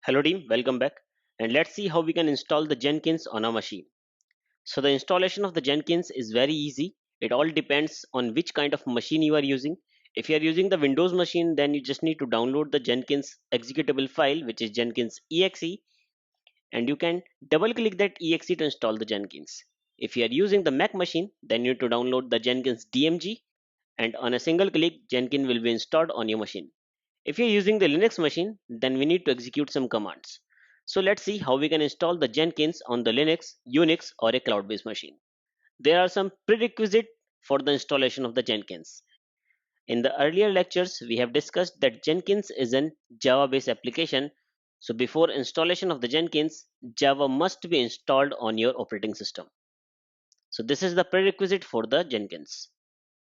Hello team, welcome back, and let's see how we can install the Jenkins on our machine. So the installation of the Jenkins is very easy. It all depends on which kind of machine you are using. If you are using the Windows machine, then you just need to download the Jenkins executable file, which is Jenkins exe, and you can double click that exe to install the Jenkins. If you are using the Mac machine, then you need to download the Jenkins DMG, and on a single click Jenkins will be installed on your machine. If you're using the Linux machine, then we need to execute some commands. So let's see how we can install the Jenkins on the Linux, Unix or a cloud-based machine. There are some prerequisites for the installation of the Jenkins. In the earlier lectures, we have discussed that Jenkins is an Java-based application. So before installation of the Jenkins, Java must be installed on your operating system. So this is the prerequisite for the Jenkins.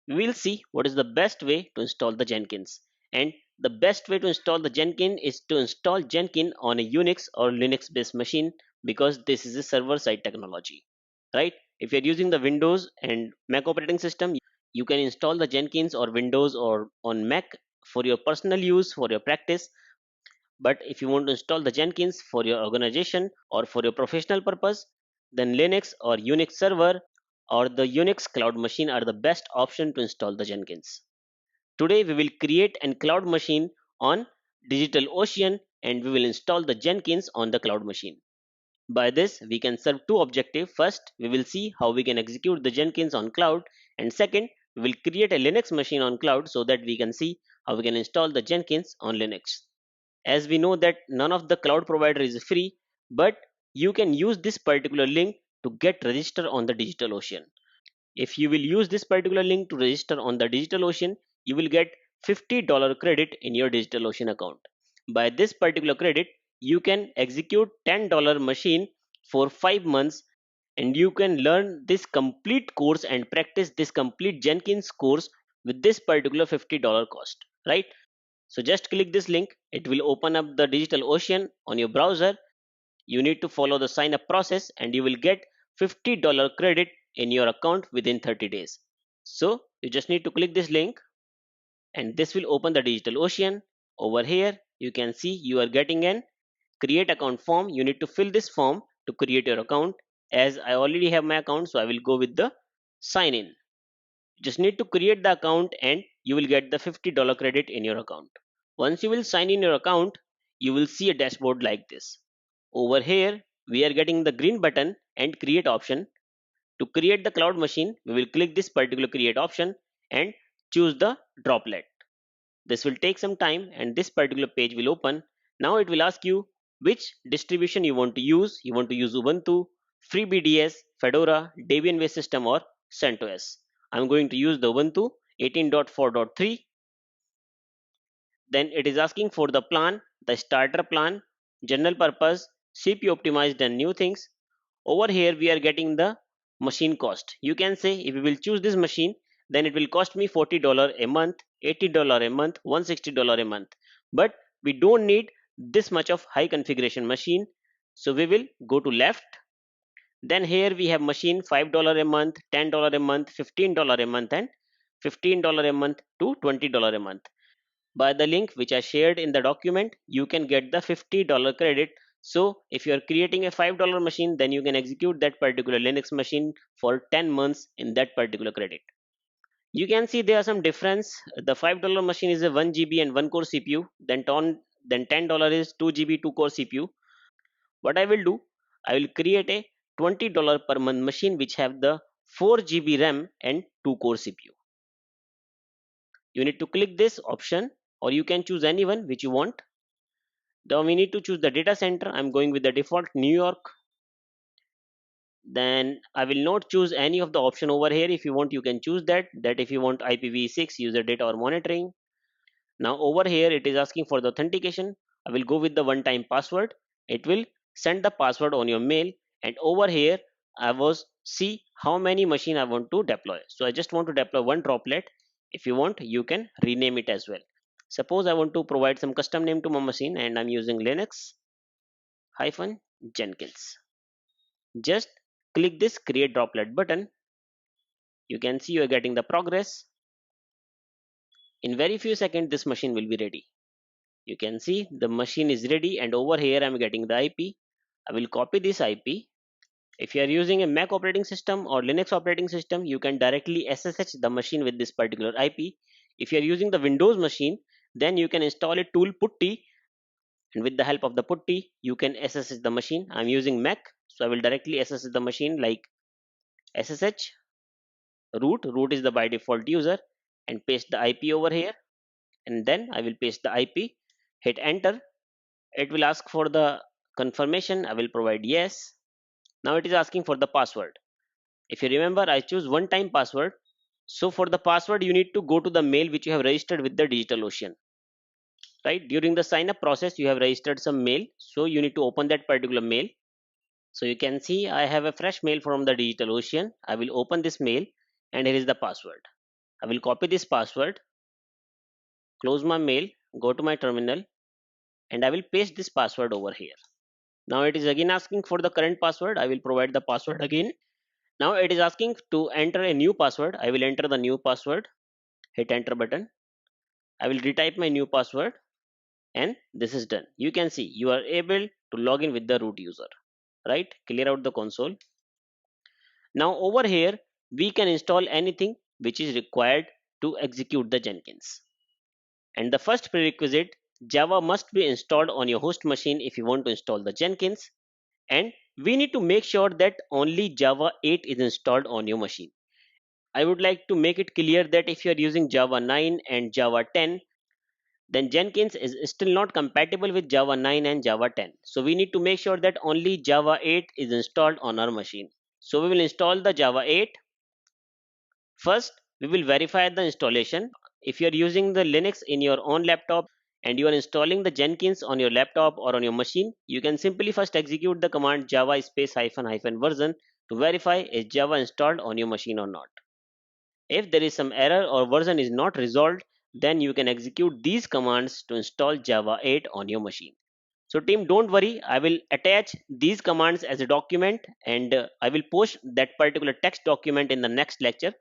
We will see what is the best way to install the Jenkins. And the best way to install the Jenkins is to install Jenkins on a Unix or Linux based machine, because this is a server side technology, right? If you're using the Windows and Mac operating system, you can install the Jenkins or Windows or on Mac for your personal use, for your practice. But if you want to install the Jenkins for your organization or for your professional purpose, then Linux or Unix server or the Unix cloud machine are the best option to install the Jenkins. Today we will create a cloud machine on DigitalOcean and we will install the Jenkins on the cloud machine. By this we can serve two objectives. First, we will see how we can execute the Jenkins on cloud, and second, we will create a Linux machine on cloud so that we can see how we can install the Jenkins on Linux. As we know that none of the cloud provider is free, but you can use this particular link to get registered on the DigitalOcean. If you will use this particular link to register on the DigitalOcean, you will get $50 credit in your DigitalOcean account. By this particular credit, you can execute $10 machine for 5 months, and you can learn this complete course and practice this complete Jenkins course with this particular $50 cost, right? So just click this link. It will open up the DigitalOcean on your browser. You need to follow the sign up process and you will get $50 credit in your account within 30 days. So you just need to click this link and this will open the DigitalOcean. Over here you can see you are getting an create account form. You need to fill this form to create your account. As I already have my account, so I will go with the sign in. You just need to create the account and you will get the $50 credit in your account. Once you will sign in your account, you will see a dashboard like this. Over here, we are getting the green button and create option. To create the cloud machine, we will click this particular create option and choose the droplet. This will take some time and this particular page will open. Now it will ask you which distribution you want to use. You want to use Ubuntu, FreeBDS, Fedora, Debian-based system or CentOS. I'm going to use the Ubuntu 18.4.3. Then it is asking for the plan, the starter plan, general purpose, CPU optimized and new things. Over here we are getting the machine cost. You can say if we will choose this machine, then it will cost me $40 a month, $80 a month, $160 a month. But we don't need this much of high configuration machine. So we will go to left. Then here we have machine $5 a month, $10 a month, $15 a month and $15 a month to $20 a month. By the link which I shared in the document, you can get the $50 credit. So if you are creating a $5 machine, then you can execute that particular Linux machine for 10 months in that particular credit. You can see there are some difference. The $5 machine is a 1 GB and 1 core CPU. Then $10 is 2 GB 2 core CPU. What I will do, I will create a $20 per month machine which have the 4 GB RAM and 2 core CPU. You need to click this option or you can choose any one which you want. Now we need to choose the data center. I'm going with the default New York. Then I will not choose any of the option over here. If you want, you can choose that if you want IPv6 user data or monitoring. Now over here it is asking for the authentication. I will go with the one time password. It will send the password on your mail, and over here I was see how many machine I want to deploy. So I just want to deploy one droplet. If you want, you can rename it as well. Suppose I want to provide some custom name to my machine and I'm using Linux hyphen Jenkins. Just click this create droplet button. You can see you are getting the progress. In very few seconds this machine will be ready. You can see the machine is ready, and over here I'm getting the IP. I will copy this IP. If you are using a Mac operating system or Linux operating system, you can directly SSH the machine with this particular IP. If you are using the Windows machine, then you can install a tool putty, and with the help of the putty you can SSH the machine. I'm using Mac, so I will directly SSH the machine like SSH root is the by default user, and paste the IP over here, and then I will paste the IP, hit enter. It will ask for the confirmation. I will provide yes. Now it is asking for the password. If you remember, I choose one time password. So for the password you need to go to the mail which you have registered with the DigitalOcean. Right, during the sign up process you have registered some mail, so you need to open that particular mail. So you can see I have a fresh mail from the DigitalOcean. I will open this mail, and here is the password. I will copy this password, close my mail, go to my terminal, and I will paste this password over here. Now it is again asking for the current password. I will provide the password again. Now it is asking to enter a new password. I will enter the new password, hit enter button. I will retype my new password, and this is done. You can see you are able to log in with the root user. Right, clear out the console. Now over here we can install anything which is required to execute the Jenkins. And the first prerequisite, Java must be installed on your host machine if you want to install the Jenkins. And we need to make sure that only Java 8 is installed on your machine. I would like to make it clear that if you are using Java 9 and Java 10, then Jenkins is still not compatible with Java 9 and Java 10. So we need to make sure that only Java 8 is installed on our machine. So we will install the Java 8. First, we will verify the installation. If you are using the Linux in your own laptop and you are installing the Jenkins on your laptop or on your machine, you can simply first execute the command java space hyphen hyphen version to verify is Java installed on your machine or not. If there is some error or version is not resolved, then you can execute these commands to install Java 8 on your machine. So team, don't worry, I will attach these commands as a document, and I will post that particular text document in the next lecture.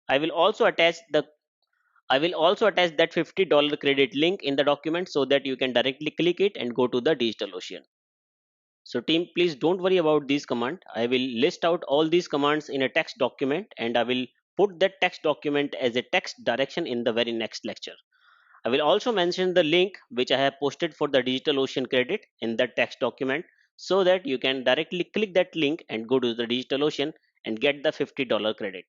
I will also attach the I will also attach that $50 credit link in the document so that you can directly click it and go to the DigitalOcean. So team, please don't worry about these commands. I will list out all these commands in a text document, and I will put that text document as a text direction in the very next lecture. I will also mention the link which I have posted for the DigitalOcean credit in that text document so that you can directly click that link and go to the DigitalOcean and get the $50 credit.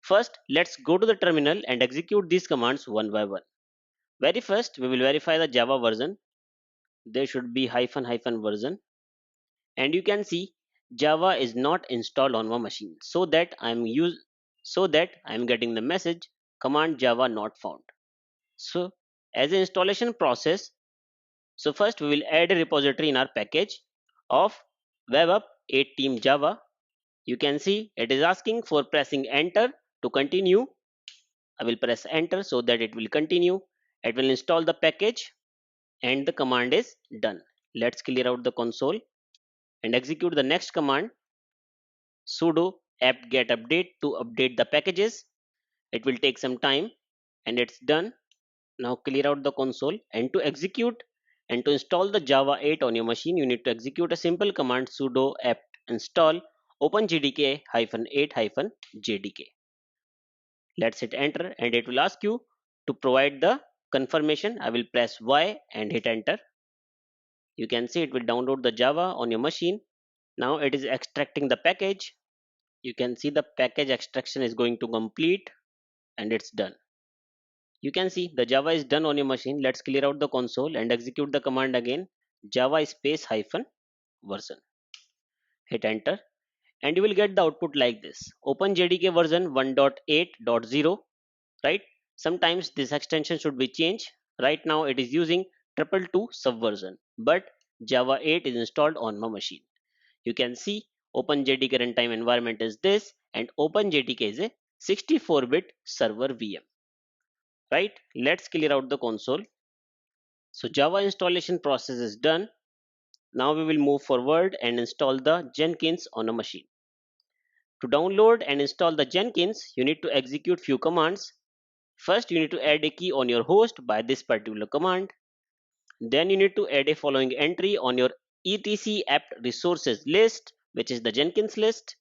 First, let's go to the terminal and execute these commands one by one. Very first, we will verify the Java version. There should be hyphen hyphen version, and you can see Java is not installed on my machine. So that I'm getting the message command Java not found. So as an installation process, so first we will add a repository in our package of webapp 8 team Java. You can see it is asking for pressing enter to continue. I will press enter so that it will continue. It will install the package, and the command is done. Let's clear out the console and execute the next command, sudo apt get update to update the packages. It will take some time, and it's done. Now clear out the console, and to execute and to install the Java 8 on your machine, you need to execute a simple command, sudo apt install opengdk-8-jdk. Let's hit enter, and it will ask you to provide the confirmation. I will press Y and hit enter. You can see it will download the Java on your machine. Now it is extracting the package. You can see the package extraction is going to complete, and it's done. You can see the Java is done on your machine. Let's clear out the console and execute the command again, java space hyphen version. Hit enter, and you will get the output like this, OpenJDK version 1.8.0. Right, sometimes this extension should be changed. Right now it is using 222 subversion, but Java 8 is installed on my machine. You can see OpenJDK runtime environment is this, and OpenJDK is a 64-bit server VM. Right, let's clear out the console. So Java installation process is done. Now we will move forward and install the Jenkins on a machine. To download and install the Jenkins, you need to execute few commands. First, you need to add a key on your host by this particular command. Then you need to add a following entry on your etc apt resources list, which is the Jenkins list.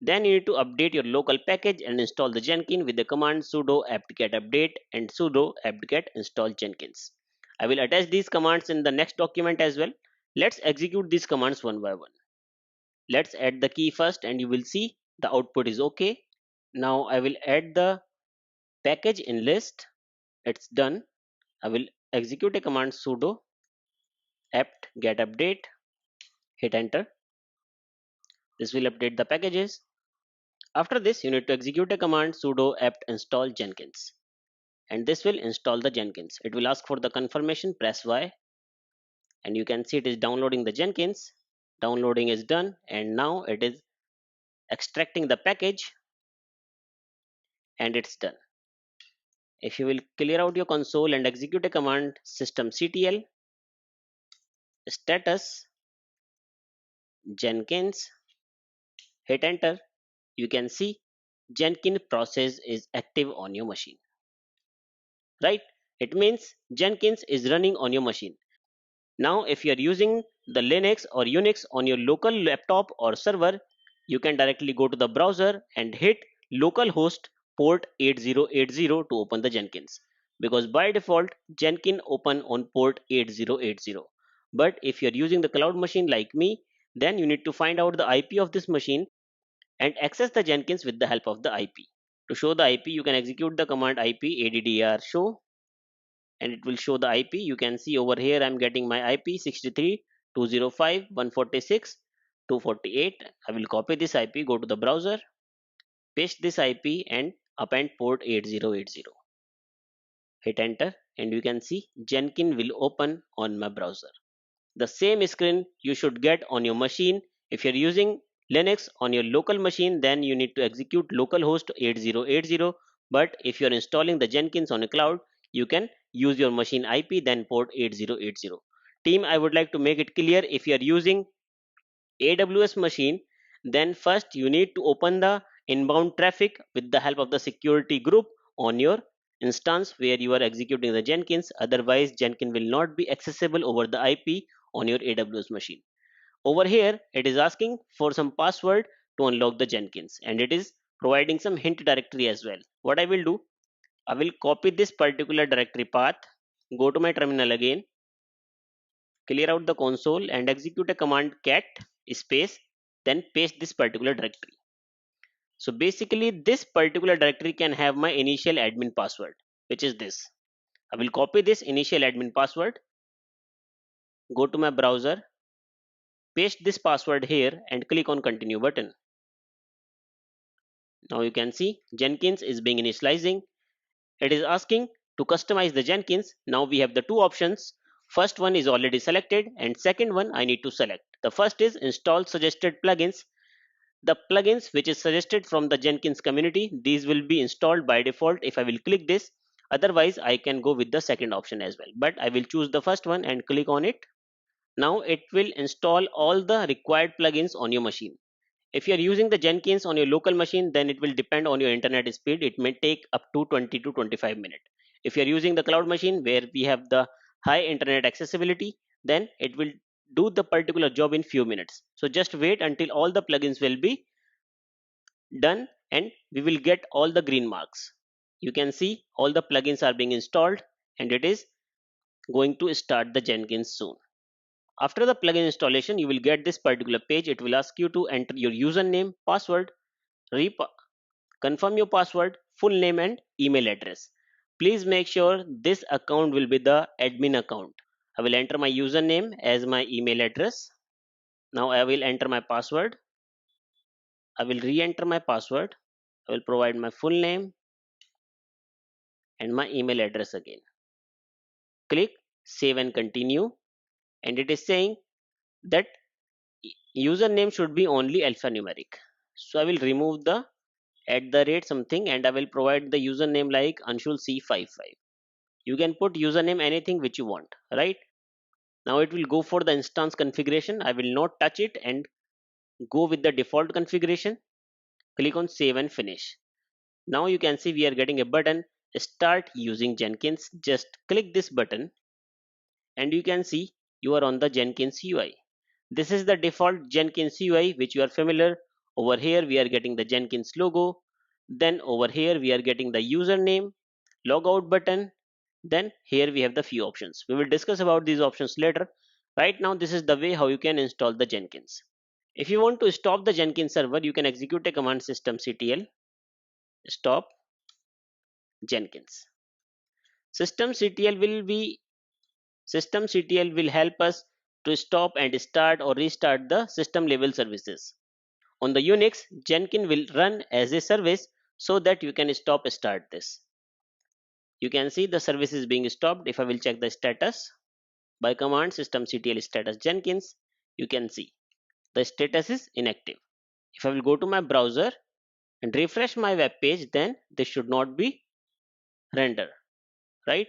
Then you need to update your local package and install the Jenkins with the command sudo apt-get update and sudo apt-get install Jenkins. I will attach these commands in the next document as well. Let's execute these commands one by one. Let's add the key first and you will see the output is okay. Now I will add the package in list. It's done. I will execute a command sudo apt-get update. Hit enter. This will update the packages. After this, you need to execute a command sudo apt install Jenkins, and this will install the Jenkins. It will ask for the confirmation. Press Y, and you can see it is downloading the Jenkins. Downloading is done, and now it is extracting the package, and it's done. If you will clear out your console and execute a command systemctl status Jenkins, hit enter, you can see Jenkins process is active on your machine. Right? It means Jenkins is running on your machine. Now, if you are using the Linux or Unix on your local laptop or server, you can directly go to the browser and hit localhost port 8080 to open the Jenkins, because by default Jenkins open on port 8080. But if you are using the cloud machine like me, then you need to find out the IP of this machine and access the Jenkins with the help of the IP. To show the IP, you can execute the command IP addr show, and it will show the IP. You can see over here I'm getting my IP 63.205.146.248. I will copy this IP, go to the browser, paste this IP and append port 8080. Hit enter and you can see Jenkins will open on my browser. The same screen you should get on your machine. If you're using Linux on your local machine, then you need to execute localhost 8080. But if you're installing the Jenkins on a cloud, you can use your machine IP then port 8080. Team, I would like to make it clear, if you're using AWS machine, then first you need to open the inbound traffic with the help of the security group on your instance where you are executing the Jenkins. Otherwise, Jenkins will not be accessible over the IP on your AWS machine. Over here, it is asking for some password to unlock the Jenkins, and it is providing some hint directory as well. What I will do, I will copy this particular directory path, go to my terminal again, clear out the console and execute a command cat space, then paste this particular directory. So basically this particular directory can have my initial admin password, which is this. I will copy this initial admin password, go to my browser, paste this password here and click on continue button. Now you can see Jenkins is being initializing. It is asking to customize the Jenkins. Now we have the two options. First one is already selected and second one I need to select. The first is install suggested plugins. The plugins which is suggested from the Jenkins community, these will be installed by default if I will click this. Otherwise I can go with the second option as well, but I will choose the first one and click on it. Now it will install all the required plugins on your machine. If you are using the Jenkins on your local machine, then it will depend on your internet speed. It may take up to 20 to 25 minutes. If you are using the cloud machine where we have the high internet accessibility, then it will do the particular job in few minutes. So just wait until all the plugins will be done and we will get all the green marks. You can see all the plugins are being installed and it is going to start the Jenkins soon. After the plugin installation, you will get this particular page. It will ask you to enter your username, password, confirm your password, full name and email address. Please make sure this account will be the admin account. I will enter my username as my email address. Now I will enter my password. I will re-enter my password. I will provide my full name and my email address again. Click save and continue, and it is saying that username should be only alphanumeric. So I will remove the @ something and I will provide the username like Anshul C55. You can put username anything which you want, right? Now it will go for the instance configuration. I will not touch it and go with the default configuration. Click on save and finish. Now you can see we are getting a button, start using Jenkins. Just click this button and you can see you are on the Jenkins UI. This is the default Jenkins UI which you are familiar. Over here we are getting the Jenkins logo. Then over here we are getting the username, logout button. Then here we have the few options. We will discuss about these options later. Right now this is the way how you can install the Jenkins. If you want to stop the Jenkins server, you can execute a command systemctl stop Jenkins. Systemctl will help us to stop and start or restart the system level services. On the Unix, Jenkins will run as a service so that you can start this. You can see the service is being stopped. If I will check the status by command systemctl status Jenkins, you can see the status is inactive. If I will go to my browser and refresh my web page, then this should not be render, right?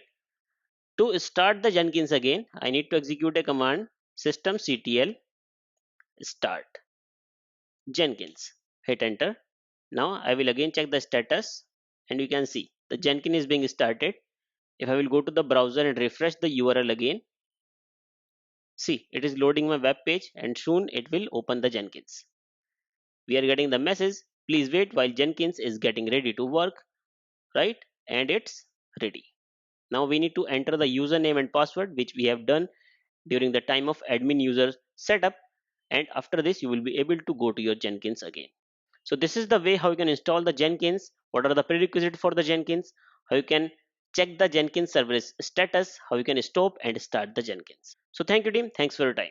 To start the Jenkins again, I need to execute a command systemctl start Jenkins. Hit enter. Now I will again check the status and you can see the Jenkins is being started. If I will go to the browser and refresh the URL again, see it is loading my web page and soon it will open the Jenkins. We are getting the message, please wait while Jenkins is getting ready to work, right? And it's ready. Now we need to enter the username and password which we have done during the time of admin user setup, and after this you will be able to go to your Jenkins again. So this is the way how you can install the Jenkins, what are the prerequisites for the Jenkins, how you can check the Jenkins service status, how you can stop and start the Jenkins. So thank you team, thanks for your time.